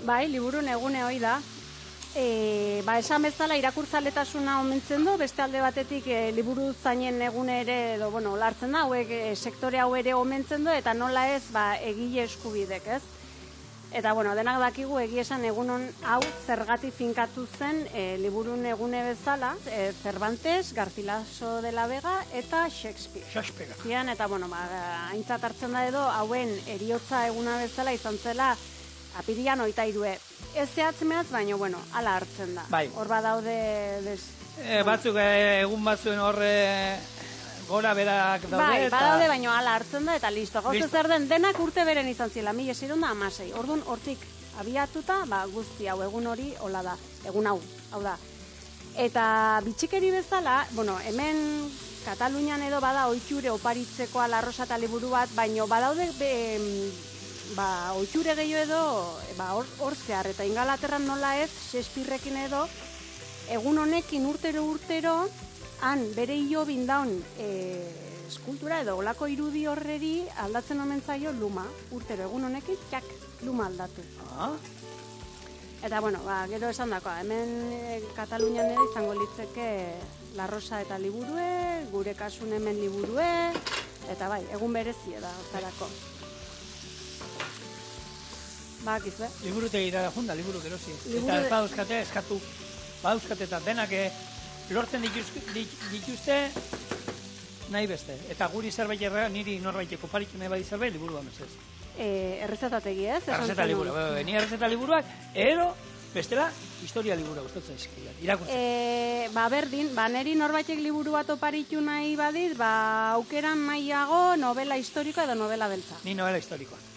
Bai, liburun egune hoi da. Esan bezala irakurtzaletasuna omentzen du, beste alde batetik liburu zainen egune ere, edo, bueno, lartzen da, hauek sektore hau ere omentzen du, eta nola ez, egile eskubidek, ez? Eta, bueno, denak dakigu egia esan egunon hau zergatik finkatu zen liburun egune bezala, Cervantes, Garcilaso de la Vega eta Shakespeare. Zian, eta, bueno, aintzat hartzen da edo, hauen eriotza eguna bezala izan zela apirian 23. Ez zehatz-mehatz, baina, bueno, ala hartzen da. Bai. Hor badaude... Batzuk, egun batzuen horre gora berak daude. Bai, badaude, baina ala hartzen da, eta listo. Gauze zer den, denak urte beren izan zila, 1616. Orduan, hortik abiatuta, guzti hau, egun hori, hola da, egun hau da. Eta bitxikeri bezala, bueno, hemen Katalunian edo bada ohiture oparitzeko alarrosa eta liburu bat, baina badaude ohiture gehiago edo hor zehar, eta Ingalaterran nola ez, Shakespearekin edo, egun honekin urtero, han bere hilo bindaun eskultura edo olako irudi horreri aldatzen omen zaio luma, urtero egun honekin, luma aldatu. Eta, bueno, gero esan dakoa, hemen Katalunian ere izango litzeke La Rosa eta liburue, gure kasun hemen liburue, eta bai, egun berezie da, hortarako. Bakizue. Liburutegira da junda, liburu gerosi. Eta ez badauzkate, eskatu, badauzkate eta denak lortzen dituzte nahi beste. Eta guri zerbait niri norbaiteko parik nahi badi zerbait, liburu amezez. Errezetategi ez? Errezeta liburu, ni errezeta liburuak, ero, bestela, historia liburu gustatzen izkiak, irakurtzen. Berdin, niri norbaitek liburu bat oparitu nahi badit, aukeran nahiago novela historikoa edo novela beltza. Ni novela historikoa.